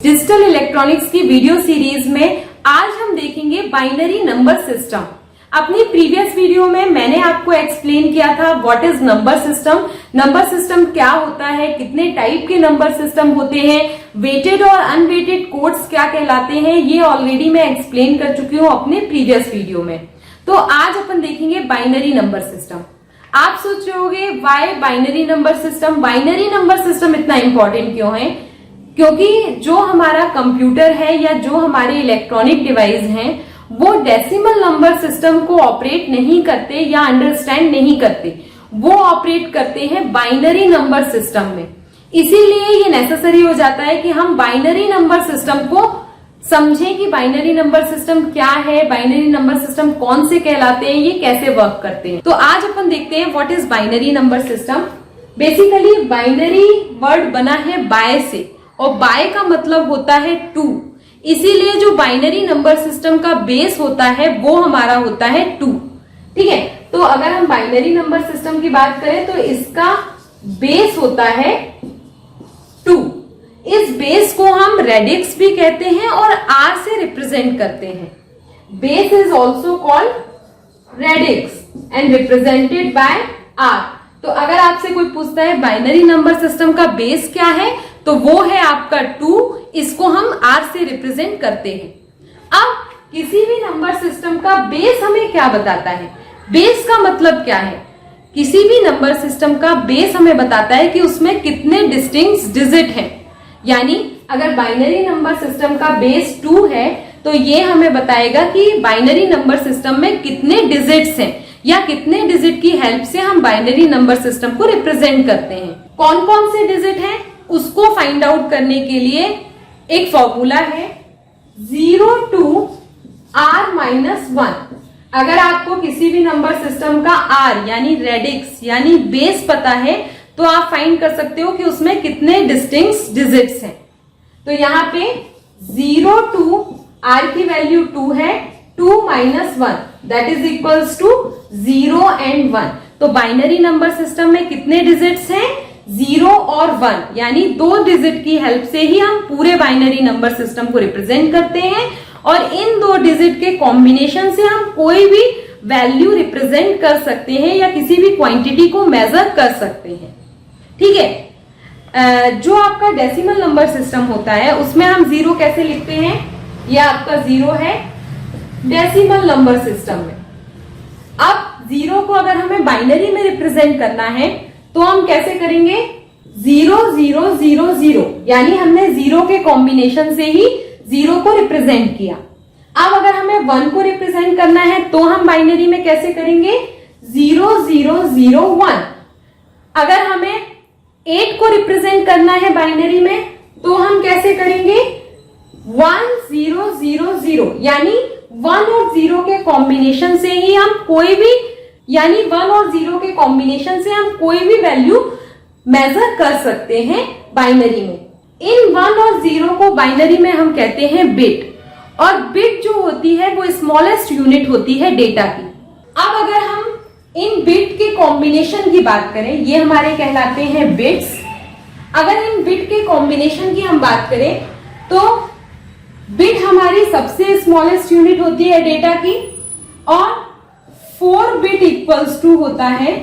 Digital electronics की video series में आज हम देखेंगे बाइनरी नंबर सिस्टम। अपनी प्रीवियस वीडियो में मैंने आपको एक्सप्लेन किया था what is number system, number system क्या होता है, कितने टाइप के नंबर सिस्टम होते हैं, वेटेड और अनवेटेड कोड्स क्या कहलाते हैं, ये ऑलरेडी मैं एक्सप्लेन कर चुकी हूँ अपने प्रीवियस वीडियो में। तो आज अपन देखेंगे बाइनरी नंबर सिस्टम। आप सोच रहे होंगे why binary number system, binary number system इतना इंपॉर्टेंट क्यों है? क्योंकि जो हमारा कंप्यूटर है या जो हमारे इलेक्ट्रॉनिक डिवाइस हैं वो डेसिमल नंबर सिस्टम को ऑपरेट नहीं करते या अंडरस्टैंड नहीं करते, वो ऑपरेट करते हैं बाइनरी नंबर सिस्टम में। इसीलिए ये नेसेसरी हो जाता है कि हम बाइनरी नंबर सिस्टम को समझें कि बाइनरी नंबर सिस्टम क्या है, बाइनरी नंबर सिस्टम कौन से कहलाते हैं, ये कैसे वर्क करते हैं। तो आज अपन देखते हैं what is binary number system. Basically binary word बना है बाय से, और बाय का मतलब होता है टू। इसीलिए जो बाइनरी नंबर सिस्टम का बेस होता है वो हमारा होता है टू। ठीक है, तो अगर हम बाइनरी नंबर सिस्टम की बात करें तो इसका बेस होता है टू। इस बेस को हम रेडिक्स भी कहते हैं और आर से रिप्रेजेंट करते हैं। Base is also called radix and represented by R. तो अगर आपसे कोई पूछता है बाइनरी नंबर सिस्टम का बेस क्या है, तो वो है आपका टू। इसको हम आर से रिप्रेजेंट करते हैं। अब किसी भी नंबर सिस्टम का बेस हमें क्या बताता है? बेस का मतलब क्या है? किसी भी नंबर सिस्टम का बेस हमें बताता है कि उसमें कितने डिस्टिंक्ट डिजिट हैं। यानी अगर बाइनरी नंबर सिस्टम का बेस टू है तो ये हमें बताएगा कि बाइनरी नंबर सिस्टम में कितने डिजिट्स हैं या कितने डिजिट की हेल्प से हम बाइनरी नंबर सिस्टम को रिप्रेजेंट करते हैं। कौन कौन से डिजिट हैं उसको फाइंड आउट करने के लिए एक फॉर्मूला है 0 to r-1। अगर आपको किसी भी नंबर सिस्टम का r यानी रेडिक्स यानी बेस पता है तो आप फाइंड कर सकते हो कि उसमें कितने डिस्टिंक्ट डिजिट्स हैं। तो यहाँ पे 0 to r की वैल्यू 2 है, 2 - 1 that is equals to 0 and 1। तो बाइनरी नंबर सिस्टम में कितने डिजिट्स हैं? 0 और 1, यानी दो डिजिट की हेल्प से ही हम पूरे बाइनरी नंबर सिस्टम को रिप्रेजेंट करते हैं और इन दो डिजिट के कॉम्बिनेशन से हम कोई भी वैल्यू रिप्रेजेंट कर सकते हैं या किसी भी क्वांटिटी को मेजर कर सकते हैं। ठीक है, जो आपका डेसिमल नंबर सिस्टम होता है उसमें हम 0 कैसे लिखते हैं? यह आपका 0 है डेसिमल नंबर सिस्टम में। अब 0 को अगर हमें बाइनरी में रिप्रेजेंट करना है तो हम कैसे करेंगे? 0 0 0 0, यानी हमने 0 के कॉम्बिनेशन से ही 0 को रिप्रेजेंट किया। अब अगर हमें 1 को रिप्रेजेंट करना है तो हम बाइनरी में कैसे करेंगे? 0 0 0 1। अगर हमें 8 को रिप्रेजेंट करना है बाइनरी में तो हम कैसे करेंगे? 1 0 0 0, यानी 1 और 0 के कॉम्बिनेशन से ही हम कोई भी, यानी 1 और 0 के कॉम्बिनेशन से हम कोई भी वैल्यू मेजर कर सकते हैं बाइनरी में। इन 1 और 0 को बाइनरी में हम कहते हैं बिट, और बिट जो होती है वो स्मॉलेस्ट यूनिट होती है डेटा की। अब अगर हम इन बिट के कॉम्बिनेशन की बात करें, ये हमारे कहलाते हैं बिट्स। अगर इन बिट के कॉम्बिनेशन की हम बात करें तो बिट हमारी सबसे स्मॉलेस्ट यूनिट होती है डेटा की, और 4 बिट इक्वल्स टू होता है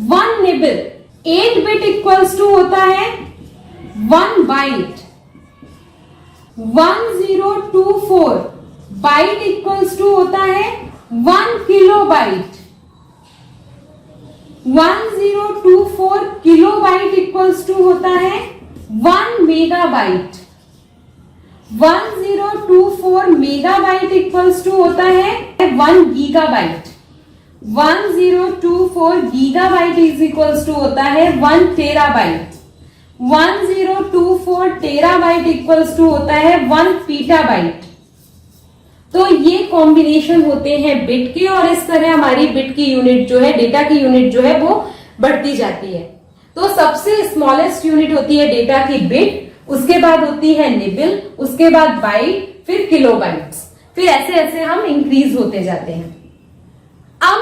1 निबल, 8 बिट इक्वल्स टू होता है 1 बाइट, 1024 बाइट इक्वल्स टू होता है 1 किलोबाइट, 1024 किलोबाइट इक्वल्स टू होता है 1 मेगाबाइट, 1024 मेगाबाइट इक्वल्स टू होता है 1 gigabyte, 1024 gigabyte is equals to होता है 1 टेराबाइट, 1024 टेराबाइट इक्वल्स टू होता है 1 पीटाबाइट। तो ये कॉम्बिनेशन होते हैं बिट के, और इस तरह हमारी बिट की यूनिट जो है, डेटा की यूनिट जो है वो बढ़ती जाती है। तो सबसे स्मॉलेस्ट यूनिट होती है डेटा की बिट, उसके बाद होती है निबल, उसके बाद बाइट, फिर किलोबाइट्स, फिर ऐसे ऐसे हम इंक्रीज होते जाते हैं। अब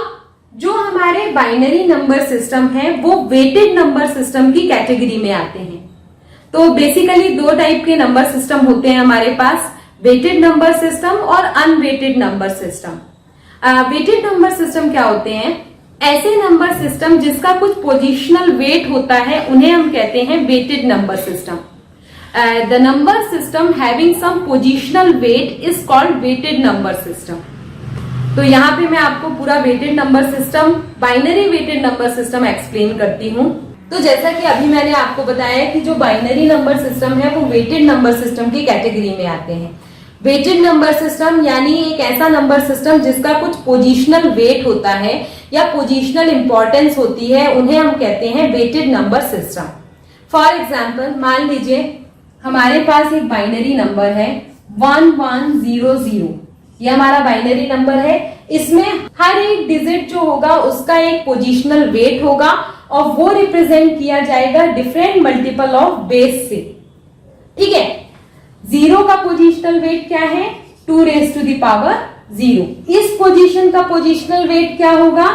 जो हमारे बाइनरी नंबर सिस्टम है वो वेटेड नंबर सिस्टम की कैटेगरी में आते हैं। तो बेसिकली दो टाइप के नंबर सिस्टम होते हैं हमारे पास, वेटेड नंबर सिस्टम और unweighted number system. Weighted number system क्या होते हैं? ऐसे नंबर सिस्टम जिसका कुछ पोजिशनल वेट होता है उन्हें हम कहते हैं weighted number system. The number system having some positional weight is called weighted number system. तो यहाँ पे मैं आपको पूरा weighted number system, binary weighted number system explain करती हूँ। तो जैसा कि अभी मैंने आपको बताया कि जो बाइनरी नंबर सिस्टम है वो वेटेड नंबर सिस्टम की कैटेगरी में आते हैं। वेटेड नंबर सिस्टम यानी एक ऐसा नंबर सिस्टम जिसका कुछ पोजिशनल वेट होता है या पोजिशनल इंपॉर्टेंस होती है, उन्हें हम कहते हैं weighted number system. For example, मान लीजिए हमारे पास एक बाइनरी नंबर है 1100। ये हमारा बाइनरी नंबर है। इसमें हर एक डिजिट जो होगा उसका एक पोजिशनल वेट होगा और वो रिप्रेजेंट किया जाएगा डिफरेंट मल्टीपल ऑफ बेस से। ठीक है, 0 का पोजिशनल वेट क्या है? 2 raised to the power 0। इस पोजीशन का पोजिशनल वेट क्या होगा?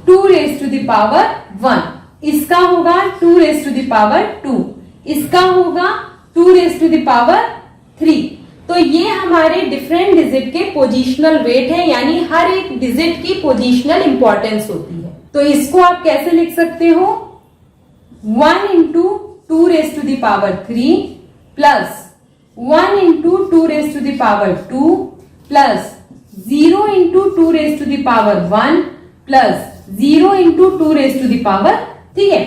2 raised to the power 1। इसका होगा 2 raised to the power 2। इसका होगा 2 raised to the power 3। तो ये हमारे डिफरेंट डिजिट के पोजिशनल वेट है, यानी हर एक डिजिट की पोजिशनल इंपॉर्टेंस होती है। तो इसको आप कैसे लिख सकते हो? 1 into 2 raised to the power 3 plus 1 into 2 raised to the power 2 plus 0 into 2 raised to the power 1 plus 0 into 2 raised to the power। ठीक है,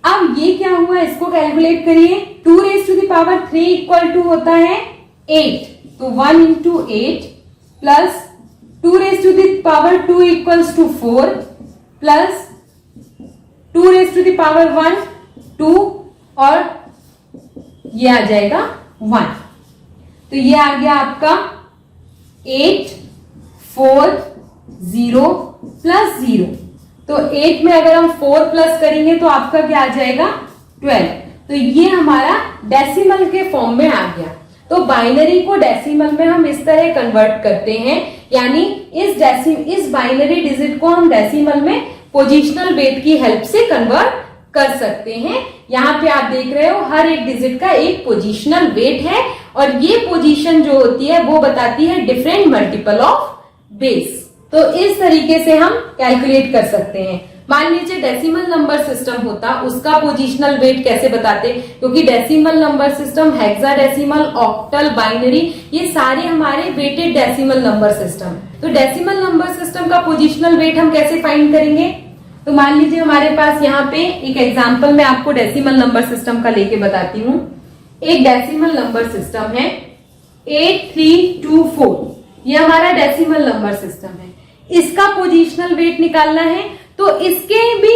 अब ये क्या हुआ, इसको कैलकुलेट करिए। 2 raised to the power 3 equal to होता है 8, तो 1 into 8 plus 2 raised to the power 2 equals to 4 plus 2 raised to the power 1 2 और ये आ जाएगा 1। तो ये आ गया आपका 8 4 0 प्लस 0। तो 8 में अगर हम 4 प्लस करेंगे तो आपका क्या आ जाएगा? 12। तो ये हमारा डेसिमल के फॉर्म में आ गया। तो बाइनरी को डेसिमल में हम इस तरह कन्वर्ट करते हैं, यानी इस बाइनरी डिजिट को हम डेसिमल में पोजिशनल वेट की हेल्प से कन्वर्ट कर सकते हैं। यहाँ पे आप देख रहे हो हर एक डिजिट का एक पोजिशनल वेट है और ये पोजीशन जो होती है वो बताती है डिफरेंट मल्टीपल ऑफ बेस। तो इस तरीके से हम कैलकुलेट कर सकते हैं। मान लीजिए डेसिमल नंबर सिस्टम होता, उसका पोजिशनल वेट कैसे बताते? क्योंकि decimal number system, hexadecimal, octal, binary, ये सारे हमारे वेटेड डेसिमल नंबर सिस्टम है। तो डेसिमल नंबर सिस्टम का पोजिशनल वेट हम कैसे फाइंड करेंगे? तो मान लीजिए हमारे पास यहाँ पे एक एग्जाम्पल मैं आपको डेसिमल नंबर सिस्टम का लेके बताती हूँ। एक डेसिमल नंबर सिस्टम है 8324। ये हमारा डेसिमल नंबर सिस्टम है। इसका पोजिशनल वेट निकालना है तो इसके भी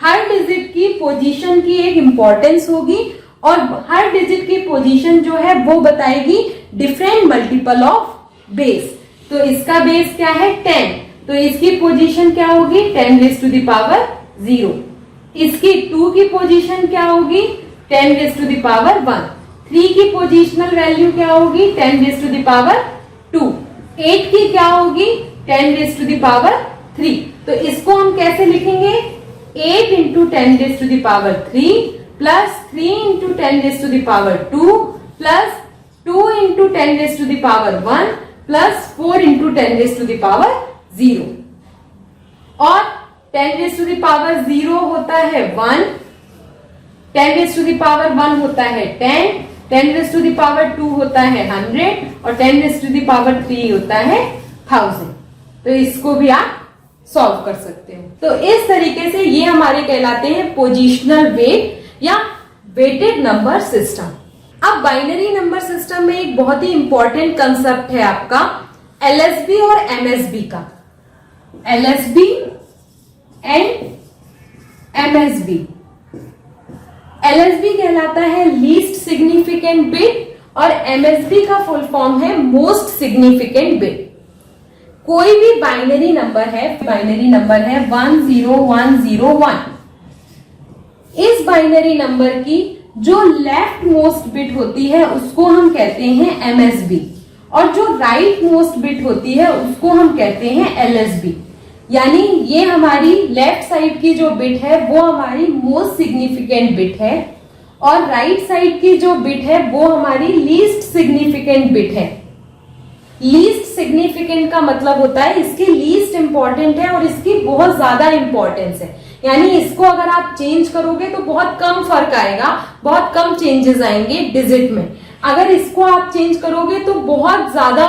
हर डिजिट की पोजीशन की एक इंपॉर्टेंस होगी और हर डिजिट की पोजीशन जो है वो बताएगी डिफरेंट मल्टीपल ऑफ बेस। तो इसका बेस क्या है? 10, तो इसकी पोजीशन क्या होगी? 10 raised to the power 0। इसकी 2 की पोजीशन क्या होगी? 10 raised to the power 1। 3 की पोजिशनल वैल्यू क्या होगी? 10 raised to the power 2। 8 की क्या होगी? 10 raised to the power 3। तो इसको हम कैसे लिखेंगे? 8 into 10 raised to the power 3 plus 3 into 10 raised to the power 2 plus 2 into 10 raised to the power 1 plus 4 into 10 raised to the power 0। और 10 raised to the power 0 होता है 1, 10 raised to the power 1 होता है 10, 10 raised to the power 2 होता है 100 और 10 raised to the power 3 होता है 1000। तो इसको भी आप सॉल्व कर सकते हो। तो इस तरीके से ये हमारे कहलाते हैं पोजिशनल वेट या वेटेड नंबर सिस्टम। अब बाइनरी नंबर सिस्टम में एक बहुत ही इंपॉर्टेंट कंसेप्ट है आपका एलएसबी और एमएसबी का। LSB and MSB. एलएसबी कहलाता है लीस्ट सिग्निफिकेंट बिट और एमएसबी का फुल फॉर्म है मोस्ट सिग्निफिकेंट बिट। कोई भी बाइनरी नंबर है 10101। इस बाइनरी नंबर की जो लेफ्ट मोस्ट बिट होती है उसको हम कहते हैं एमएसबी और जो राइट मोस्ट बिट होती है उसको हम कहते हैं एलएसबी। यानी ये हमारी लेफ्ट साइड की जो बिट है वो हमारी मोस्ट सिग्निफिकेंट बिट है और राइट साइड की जो बिट है वो हमारी लीस्ट सिग्निफिकेंट बिट है। लीस्ट सिग्निफिकेंट का मतलब होता है इसकी लीस्ट इंपॉर्टेंट है और इसकी बहुत ज्यादा इंपॉर्टेंस है, यानी इसको अगर आप चेंज करोगे तो बहुत कम फर्क आएगा, बहुत कम चेंजेस आएंगे डिजिट में। अगर इसको आप चेंज करोगे तो बहुत ज्यादा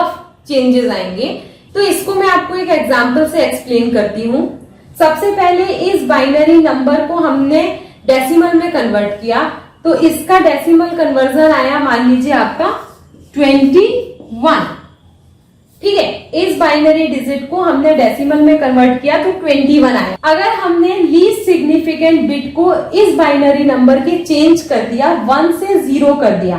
चेंजेस आएंगे। तो इसको मैं आपको एक एग्जांपल से एक्सप्लेन करती हूँ। सबसे पहले इस बाइनरी नंबर को हमने डेसिमल में कन्वर्ट किया, तो इसका डेसिमल कन्वर्जन आया मान लीजिए आपका 21। ठीक है, इस बाइनरी डिजिट को हमने डेसिमल में कन्वर्ट किया तो 21 आया। अगर हमने लीस्ट सिग्निफिकेंट बिट को इस बाइनरी नंबर के चेंज कर दिया, 1 से 0 कर दिया,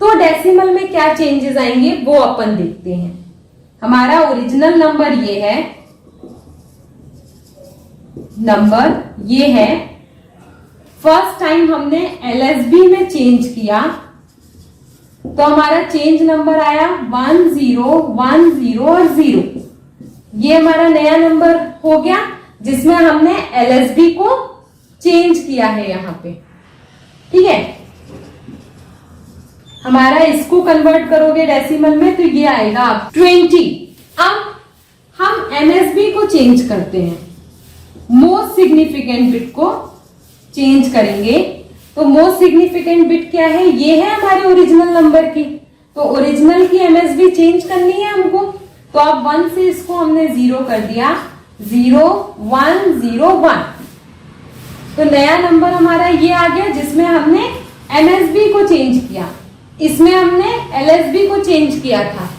तो डेसिमल में क्या चेंजेस आएंगे वो अपन देखते हैं। हमारा ओरिजिनल नंबर ये है, फर्स्ट टाइम हमने एलएसबी में चेंज किया तो हमारा चेंज नंबर आया 1 0 1 0 और 0। ये हमारा नया नंबर हो गया जिसमें हमने एलएसबी को चेंज किया है यहां पे। ठीक है, हमारा इसको कन्वर्ट करोगे डेसिमल में तो ये आएगा आप 20। अब हम एमएसबी को चेंज करते हैं, मोस्ट सिग्निफिकेंट बिट को चेंज करेंगे। तो मोस्ट सिग्निफिकेंट बिट क्या है, ये है हमारे ओरिजिनल नंबर की, तो ओरिजिनल की एमएसबी चेंज करनी है हमको। तो अब 1 से इसको हमने 0 कर दिया, 0 1 0 1, तो नया नंबर हमारा ये आ गया जिसमें हमने एमएसबी को चेंज किया। इसमें हमने एलएसबी को चेंज किया था।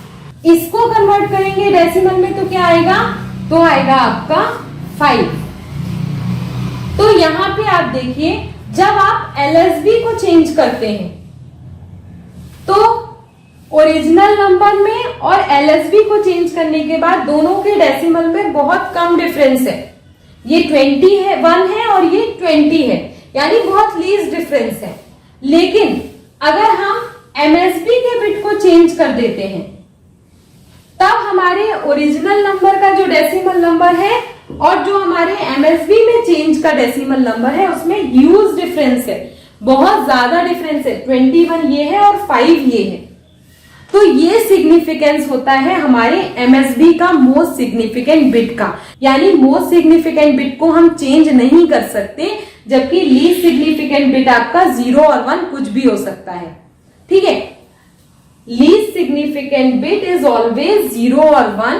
इसको कन्वर्ट करेंगे डेसिमल में तो क्या आएगा, तो आएगा आपका 5। तो यहां पे आप देखिए जब आप एलएसबी को चेंज करते हैं तो ओरिजिनल नंबर में और एलएसबी को चेंज करने के बाद दोनों के डेसिमल में बहुत कम डिफरेंस है। ये 21 है और ये 20 है, यानी बहुत लीस्ट डिफरेंस है। लेकिन अगर हम एमएसबी के बिट को चेंज कर देते हैं तब हमारे ओरिजिनल नंबर का जो डेसिमल नंबर है और जो हमारे एमएसबी में चेंज का डेसिमल नंबर है उसमें ह्यूज डिफरेंस है, बहुत ज्यादा डिफरेंस है। 21 ये है और 5 ये है। तो ये सिग्निफिकेंस होता है हमारे एमएसबी का मोस्ट सिग्निफिकेंट बिट का, यानी मोस्ट सिग्निफिकेंट बिट को हम चेंज नहीं कर सकते, जबकि लीस्ट सिग्निफिकेंट बिट आपका 0 और 1 कुछ भी हो सकता है। ठीक है, least significant bit is always 0 और 1,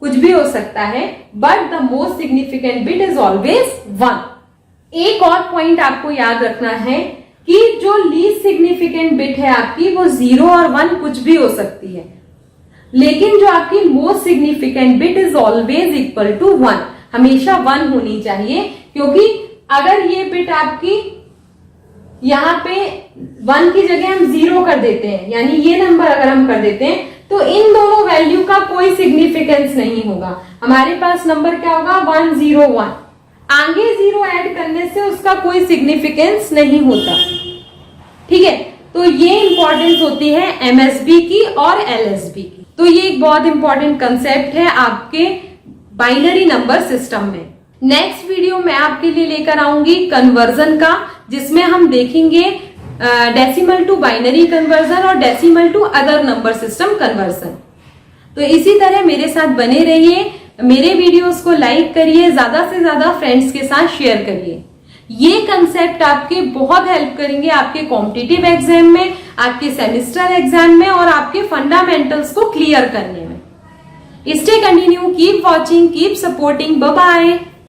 कुछ भी हो सकता है, but the most significant bit is always 1। एक और पॉइंट आपको याद रखना है कि जो लीस्ट सिग्निफिकेंट बिट है आपकी वो 0 और 1 कुछ भी हो सकती है, लेकिन जो आपकी most significant bit is always equal to 1, हमेशा 1 होनी चाहिए। क्योंकि अगर ये बिट आपकी यहाँ पे 1 की जगह हम 0 कर देते हैं, यानी ये नंबर अगर हम कर देते हैं तो इन दोनों वैल्यू का कोई सिग्निफिकेंस नहीं होगा। हमारे पास नंबर क्या होगा 1 0 1, आगे 0 ऐड करने से उसका कोई सिग्निफिकेंस नहीं होता। ठीक है, तो ये इंपॉर्टेंस होती है एमएसबी की और एलएसबी की। तो ये एक बहुत इंपॉर्टेंट कंसेप्ट है आपके बाइनरी नंबर सिस्टम में। नेक्स्ट वीडियो मैं आपके लिए लेकर आऊंगी कन्वर्जन का, जिसमें हम देखेंगे डेसिमल टू बाइनरी कन्वर्जन और decimal to other number system conversion. तो इसी तरह मेरे साथ बने रहिए, मेरे वीडियोस को लाइक करिए, ज्यादा से ज्यादा फ्रेंड्स के साथ शेयर करिए। ये कंसेप्ट आपके बहुत हेल्प करेंगे आपके कॉम्पिटिटिव एग्जाम में, आपके सेमेस्टर एग्जाम में और आपके फंडामेंटल्स को क्लियर करने में। Stay continue, keep watching, keep supporting, bye bye.